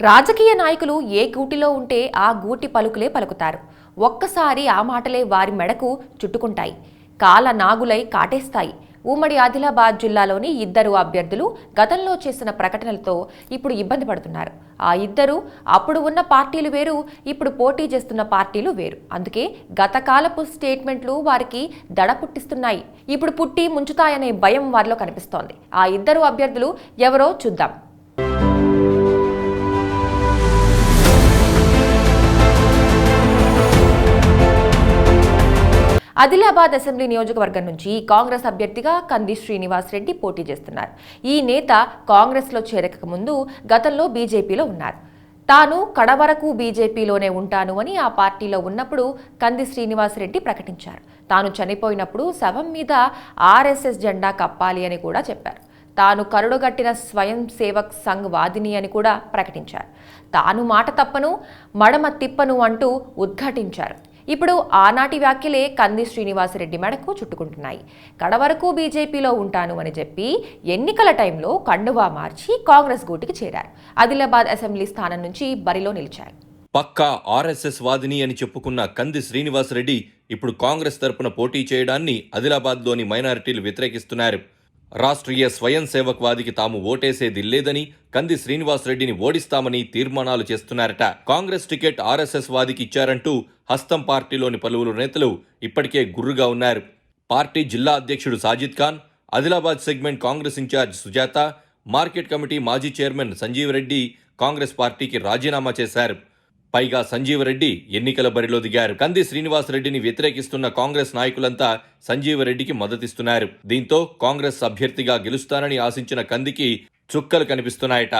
రాజకీయ నాయకులు ఏ గూటిలో ఉంటే ఆ గూటి పలుకులే పలుకుతారు. ఒక్కసారి ఆ మాటలే వారి మెడకు చుట్టుకుంటాయి, కాల నాగులై కాటేస్తాయి. ఉమ్మడి ఆదిలాబాద్ జిల్లాలోని ఇద్దరు అభ్యర్థులు గతంలో చేసిన ప్రకటనలతో ఇప్పుడు ఇబ్బంది పడుతున్నారు. ఆ ఇద్దరు అప్పుడు ఉన్న పార్టీలు వేరు, ఇప్పుడు పోటీ చేస్తున్న పార్టీలు వేరు. అందుకే గతకాలపు స్టేట్మెంట్లు వారికి దడ పుట్టిస్తున్నాయి. ఇప్పుడు పుట్టి ముంచుతాయనే భయం వారిలో కనిపిస్తోంది. ఆ ఇద్దరు అభ్యర్థులు ఎవరో చూద్దాం. ఆదిలాబాద్ అసెంబ్లీ నియోజకవర్గం నుంచి కాంగ్రెస్ అభ్యర్థిగా కంది శ్రీనివాస్ రెడ్డి పోటీ చేస్తున్నారు. ఈ నేత కాంగ్రెస్లో చేరక ముందు గతంలో బీజేపీలో ఉన్నారు. తాను కడవరకు బీజేపీలోనే ఉంటాను అని ఆ పార్టీలో ఉన్నప్పుడు కంది శ్రీనివాస్ రెడ్డి ప్రకటించారు. తాను చనిపోయినప్పుడు శవం మీద ఆర్ఎస్ఎస్ జెండా కప్పాలి అని కూడా చెప్పారు. తాను కరుడుగట్టిన స్వయం సేవక్ సంఘ్ వాదిని అని కూడా ప్రకటించారు. తాను మాట తప్పను, మడమ తిప్పను అంటూ ఉద్ఘాటించారు. ఇప్పుడు ఆనాటి వ్యాఖ్యలే కంది శ్రీనివాసరెడ్డి మెడకు చుట్టుకుంటున్నాయి. కడవరకు బీజేపీలో ఉంటాను అని చెప్పి ఎన్నికల టైంలో కండువా మార్చి కాంగ్రెస్ గూటికి చేరారు. ఆదిలాబాద్ అసెంబ్లీ స్థానం నుంచి బరిలో నిలిచారు. పక్కా ఆర్ఎస్ఎస్ వాదిని అని చెప్పుకున్న కంది శ్రీనివాసరెడ్డి ఇప్పుడు కాంగ్రెస్ తరపున పోటీ చేయడాన్ని ఆదిలాబాద్లోని మైనారిటీలు వ్యతిరేకిస్తున్నారు. రాష్ట్రీయ స్వయం సేవక్ వాదికి తాము ఓటేసేది లేదని, కంది శ్రీనివాసరెడ్డిని ఓడిస్తామని తీర్మానాలు చేస్తున్నారట. కాంగ్రెస్ టికెట్ ఆర్ఎస్ఎస్ వాదికి ఇచ్చారంటూ హస్తం పార్టీలోని పలువురు నేతలు ఇప్పటికే గుర్రుగా ఉన్నారు. పార్టీ జిల్లా అధ్యక్షుడు Sajid Khan, Adilabad segment Congress in charge Sujatha, market committee మాజీ చైర్మన్ సంజీవ్ రెడ్డి కాంగ్రెస్ పార్టీకి రాజీనామా చేశారు. పైగా సంజీవ్ రెడ్డి ఎన్నికల బరిలో దిగారు. కంది శ్రీనివాసరెడ్డిని వ్యతిరేకిస్తున్న కాంగ్రెస్ నాయకులంతా సంజీవ్ రెడ్డికి మద్దతిస్తున్నారు. దీంతో కాంగ్రెస్ అభ్యర్థిగా గెలుస్తానని ఆశించిన కందికి చుక్కలు కనిపిస్తున్నాయట.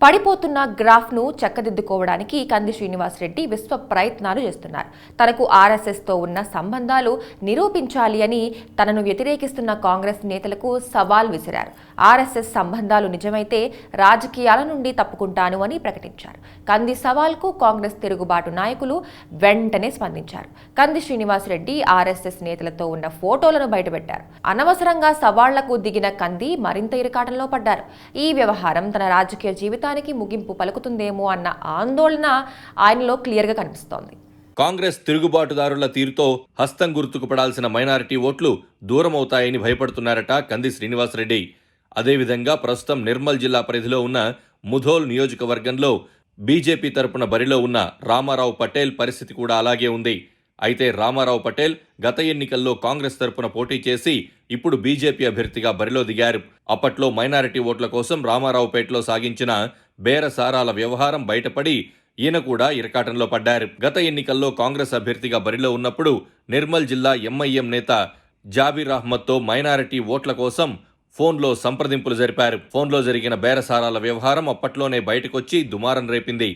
పడిపోతున్న గ్రాఫ్ను చక్కదిద్దుకోవడానికి కంది శ్రీనివాసరెడ్డి విశ్వ ప్రయత్నాలు చేస్తున్నారు. తనకు ఆర్ఎస్ఎస్తో ఉన్న సంబంధాలు నిరూపించాలి అని తనను వ్యతిరేకిస్తున్న కాంగ్రెస్ నేతలకు సవాల్ విసిరారు. ఆర్ఎస్ఎస్ సంబంధాలు నిజమైతే రాజకీయాల నుండి తప్పుకుంటాను అని ప్రకటించారు. కంది సవాల్కు కాంగ్రెస్ తిరుగుబాటు నాయకులు వెంటనే స్పందించారు. కంది శ్రీనివాసరెడ్డి ఆర్ఎస్ఎస్ నేతలతో ఉన్న ఫోటోలను బయటపెట్టారు. అనవసరంగా సవాళ్లకు దిగిన కంది మరింత ఇరకాటంలో పడ్డారు. ఈ వ్యవహారం తన రాజకీయ జీవితాన్ని ముగింపు పలుకుతుందేమో అన్న ఆందోళన ఆయనలో క్లియర్గా కనిపిస్తోంది. కాంగ్రెస్ తిరుగుబాటుదారుల తీరుతో హస్తం గుర్తుకు పడాల్సిన మైనారిటీ ఓట్లు దూరమవుతాయని భయపడుతున్నారట కంది శ్రీనివాసరెడ్డి. అదేవిధంగా ప్రస్తుతం నిర్మల్ జిల్లా పరిధిలో ఉన్న ముధోల్ నియోజకవర్గంలో బీజేపీ తరపున బరిలో ఉన్న రామారావు పటేల్ పరిస్థితి కూడా అలాగే ఉంది. అయితే రామారావు పటేల్ గత ఎన్నికల్లో కాంగ్రెస్ తరపున పోటీ చేసి ఇప్పుడు బీజేపీ అభ్యర్థిగా బరిలో దిగారు. అప్పట్లో మైనారిటీ ఓట్ల కోసం రామారావుపేటలో సాగించిన బేరసారాల వ్యవహారం బయటపడి ఈయన కూడా ఇరకాటంలో పడ్డారు. గత ఎన్నికల్లో కాంగ్రెస్ అభ్యర్థిగా బరిలో ఉన్నప్పుడు నిర్మల్ జిల్లా ఎంఐఎం నేత జాబీర్ అహ్మద్తో మైనారిటీ ఓట్ల కోసం ఫోన్లో సంప్రదింపులు జరిపారు. ఫోన్లో జరిగిన బేరసారాల వ్యవహారం అప్పట్లోనే బయటకొచ్చి దుమారం రేపింది.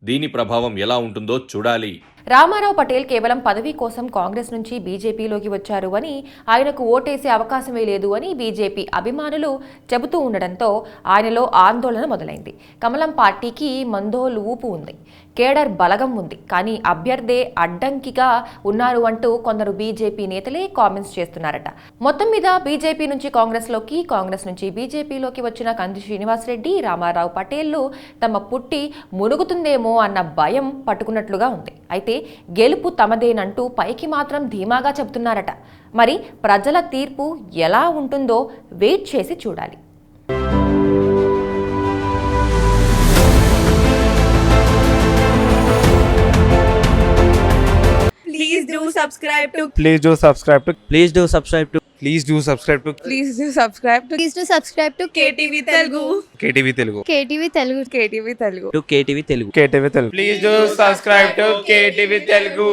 దీని ప్రభావం ఎలా ఉంటుందో చూడాలి. రామారావు పటేల్ కేవలం పదవి కోసం కాంగ్రెస్ నుంచి బీజేపీలోకి వచ్చారు అని, ఆయనకు ఓటేసే అవకాశమే లేదు అని బీజేపీ అభిమానులు చెబుతూ ఉండడంతో ఆయనలో ఆందోళన మొదలైంది. కమలం పార్టీకి మందోలు ఊపు ఉంది, కేడర్ బలగం ఉంది, కానీ అభ్యర్థే అడ్డంకిగా ఉన్నారు అంటూ కొందరు బీజేపీ నేతలే కామెంట్స్ చేస్తున్నారట. మొత్తం మీద బీజేపీ నుంచి కాంగ్రెస్లోకి, కాంగ్రెస్ నుంచి బీజేపీలోకి వచ్చిన కంది శ్రీనివాసరెడ్డి, రామారావు పటేళ్లు తమ పుట్టి మునుగుతుందేమో అన్న భయం పట్టుకున్నట్లుగా ఉంది. అయితే గెలుపు తమదేనంటూ పైకి మాత్రం ధీమాగా చెబుతున్నారట. మరి ప్రజల తీర్పు ఎలా ఉంటుందో వెయిట్ చేసి చూడాలి. Please do subscribe to Please do subscribe to Please do subscribe to Please do subscribe to Please do subscribe to Please do subscribe to KTV Telugu. KTV Telugu. KTV Telugu. KTV Telugu. KTV Telugu. KTV Telugu. Please do subscribe to KTV Telugu.